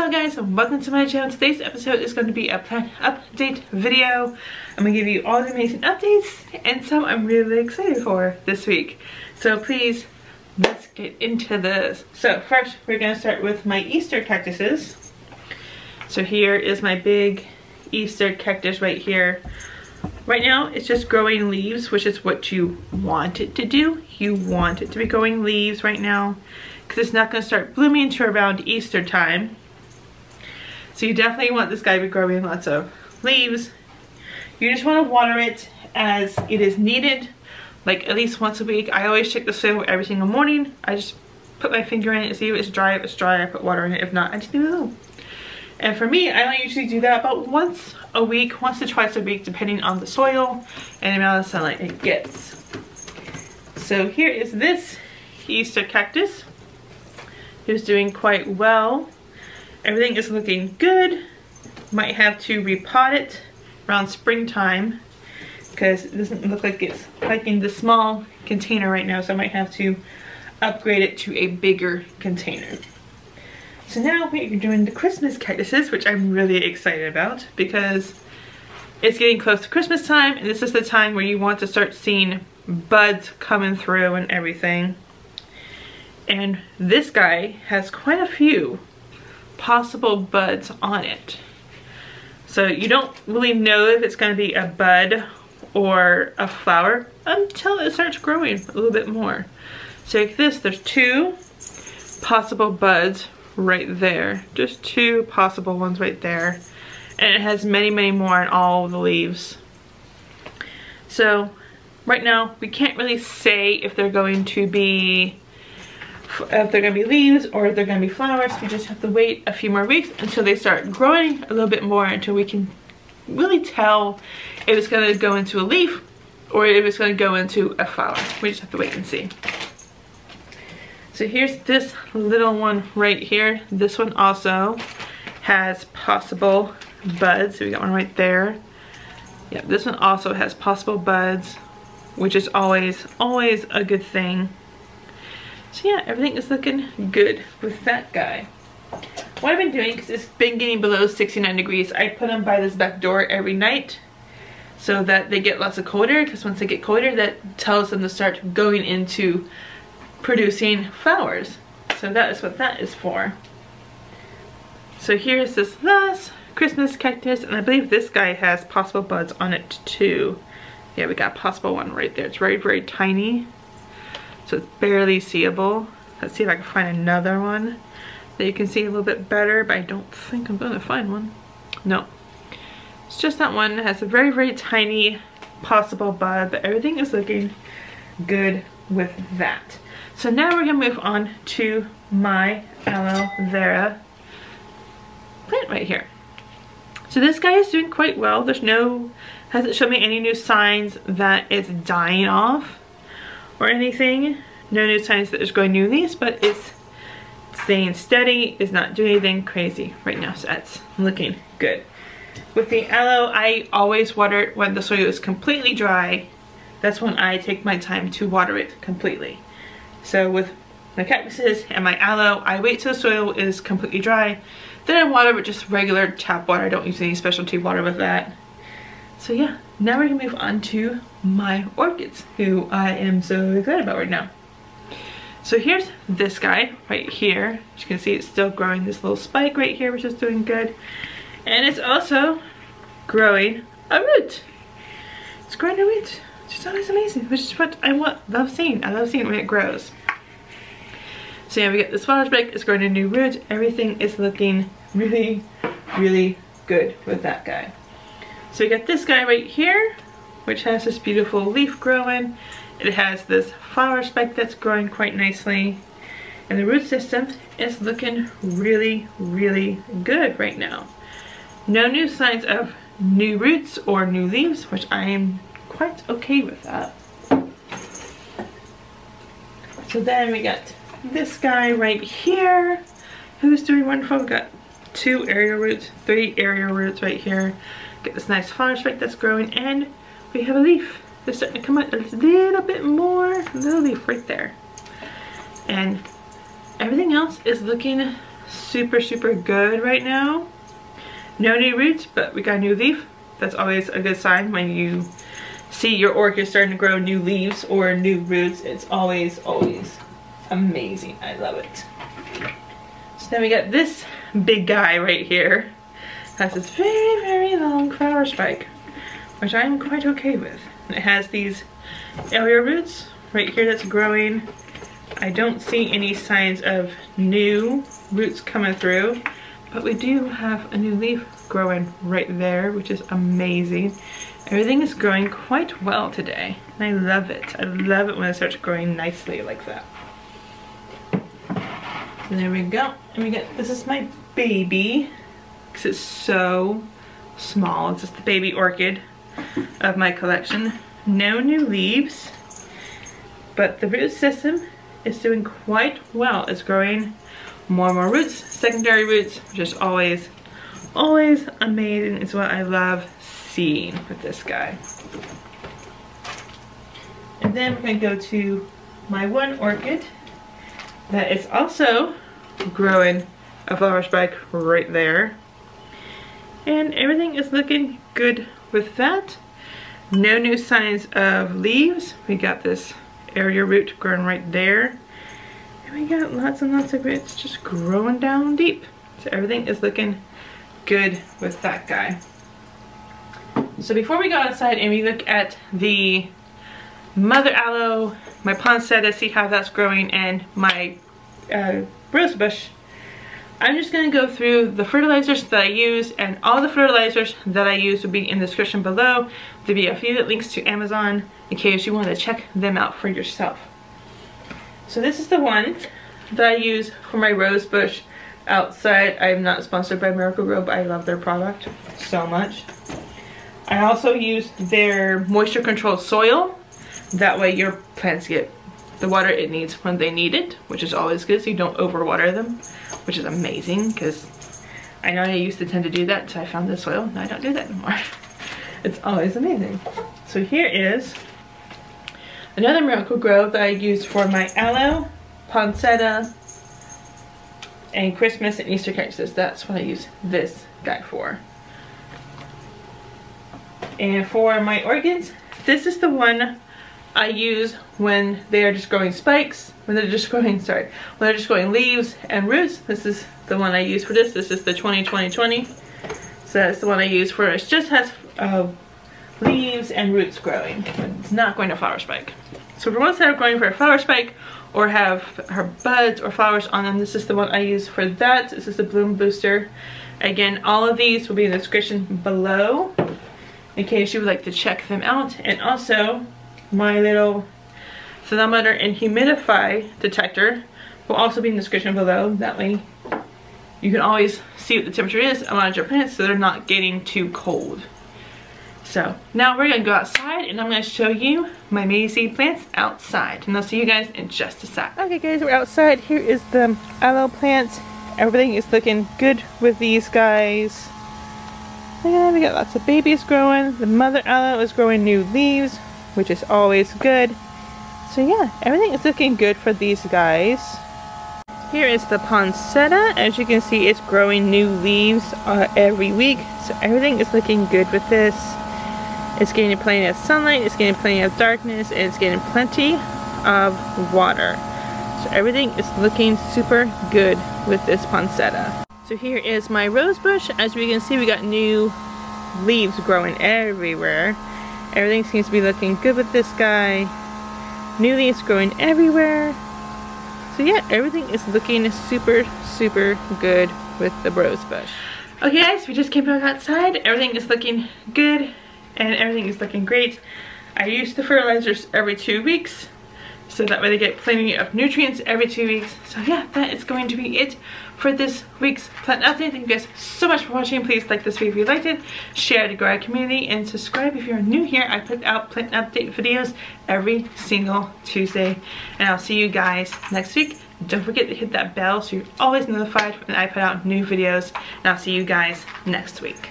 Hello guys and welcome to my channel. Today's episode is going to be a plant update video. I'm going to give you all the amazing updates and some I'm really excited for this week. So please, let's get into this. So first we're going to start with my Easter cactuses. So here is my big Easter cactus right here. Right now it's just growing leaves, which is what you want it to do. You want it to be growing leaves right now, because it's not going to start blooming until around Easter time. So you definitely want this guy to be growing lots of leaves. You just want to water it as it is needed, like at least once a week. I always check the soil every single morning. I just put my finger in it and see if it's dry. If it's dry, I put water in it. If not, I just leave it alone. And for me, I only usually do that about once a week, once to twice a week, depending on the soil and the amount of sunlight it gets. So here is this Easter cactus. It's doing quite well. Everything is looking good. Might have to repot it around springtime because it doesn't look like it's liking the small container right now, so I might have to upgrade it to a bigger container. So now we're doing the Christmas cactuses, which I'm really excited about because it's getting close to Christmas time, and this is the time where you want to start seeing buds coming through and everything. And this guy has quite a few possible buds on it. So you don't really know if it's going to be a bud or a flower until it starts growing a little bit more. So like this, there's two possible buds right there. Just two possible ones right there. And it has many, many more on all the leaves. So right now we can't really say if they're going to be leaves or if they're going to be flowers. We just have to wait a few more weeks until they start growing a little bit more, until we can really tell if it's going to go into a leaf or if it's going to go into a flower. We just have to wait and see. So here's this little one right here. This one also has possible buds. So we got one right there. Yeah, this one also has possible buds, which is always a good thing. So yeah, everything is looking good with that guy. What I've been doing, because it's been getting below 69 degrees, I put them by this back door every night so that they get lots of colder, because once they get colder, that tells them to start going into producing flowers. So that is what that is for. So here's this last Christmas cactus, and I believe this guy has possible buds on it too. Yeah, we got a possible one right there. It's very, very tiny. So it's barely seeable. Let's see if I can find another one that you can see a little bit better, but I don't think I'm going to find one. No. It's just that one. It has a very, very tiny possible bud, but everything is looking good with that. So now we're going to move on to my aloe vera plant right here. So this guy is doing quite well. Hasn't shown me any new signs that it's dying off or anything. No new signs that there's going new leaves, but it's staying steady. It's not doing anything crazy right now, so that's looking good. With the aloe, I always water it when the soil is completely dry. That's when I take my time to water it completely. So with my cactuses and my aloe, I wait till the soil is completely dry. Then I water with just regular tap water. I don't use any specialty water with that. So yeah, now we're gonna move on to my orchids, who I am so excited about right now. So here's this guy right here. As you can see, it's still growing this little spike right here, which is doing good. And it's also growing a root. It's growing a root, which is always amazing, which is what I love seeing. I love seeing it when it grows. So yeah, we got this flower spike, it's growing a new root. Everything is looking really, really good with that guy. So we got this guy right here, which has this beautiful leaf growing. It has this flower spike that's growing quite nicely. And the root system is looking really, really good right now. No new signs of new roots or new leaves, which I am quite okay with that. So then we got this guy right here, who's doing wonderful. We've got 2 area roots, 3 area roots right here. Get this nice flower spike that's growing, and we have a leaf that's starting to come out a little bit more. A little leaf right there. And everything else is looking super, super good right now. No new roots, but we got a new leaf. That's always a good sign when you see your orchid starting to grow new leaves or new roots. It's always, always amazing. I love it. So then we got this big guy right here. Has this very, very long flower spike, which I'm quite okay with. It has these area roots right here that's growing. I don't see any signs of new roots coming through, but we do have a new leaf growing right there, which is amazing. Everything is growing quite well today, and I love it. I love it when it starts growing nicely like that. And there we go. And we get, this is my baby, because it's so small. It's just the baby orchid of my collection. No new leaves, but the root system is doing quite well. It's growing more and more roots, secondary roots, which is always, always amazing. It's what I love seeing with this guy. And then we're gonna go to my one orchid that is also growing a flower spike right there. And everything is looking good with that. No new signs of leaves. We got this area root growing right there. And we got lots and lots of roots just growing down deep. So everything is looking good with that guy. So before we go outside and we look at the mother aloe, my poinsettia, see how that's growing, and my rose bush, I'm just going to go through the fertilizers that I use, and all the fertilizers that I use will be in the description below. There'll be affiliate links to Amazon in case you want to check them out for yourself. So this is the one that I use for my rose bush outside. I'm not sponsored by Miracle-Gro, but I love their product so much. I also use their moisture controlled soil. That way your plants get the water it needs when they need it, which is always good, so you don't overwater them, which is amazing, because I know I used to tend to do that until I found this soil, and I don't do that anymore. It's always amazing. So here is another Miracle-Gro that I use for my aloe, poinsettia, and Christmas and Easter cactus. That's what I use this guy for. And for my orchids, this is the one I use when they are just growing spikes, when they're just growing, when they're just growing leaves and roots. This is the one I use for this. This is the 20-20-20. So that's the one I use for, it just has leaves and roots growing. It's not going to flower spike. So for ones that are growing for a flower spike or have her buds or flowers on them, this is the one I use for that. This is the bloom booster. Again, all of these will be in the description below in case you would like to check them out. And also my little thermometer and humidify detector will also be in the description below. That way you can always see what the temperature is around your plants so they're not getting too cold. So now we're gonna go outside and I'm gonna show you my amazing plants outside, and I'll see you guys in just a sec. Okay guys, we're outside. Here is the aloe plants. Everything is looking good with these guys. And we got lots of babies growing. The mother aloe is growing new leaves, which is always good. So yeah, everything is looking good for these guys. Here is the poinsettia. As you can see, it's growing new leaves every week. So everything is looking good with this. It's getting plenty of sunlight, it's getting plenty of darkness, and it's getting plenty of water. So everything is looking super good with this poinsettia. So here is my rose bush. As we can see, we got new leaves growing everywhere. Everything seems to be looking good with this guy. New leaves growing everywhere. So yeah, everything is looking super, super good with the rose bush. Okay guys, we just came back outside. Everything is looking good and everything is looking great. I use the fertilizers every 2 weeks, so that way they get plenty of nutrients every 2 weeks. So yeah, that is going to be it for this week's plant update. Thank you guys so much for watching. Please like this video if you liked it, share to grow our community, and subscribe if you're new here. I put out plant update videos every single Tuesday, and I'll see you guys next week. Don't forget to hit that bell so you're always notified when I put out new videos, and I'll see you guys next week.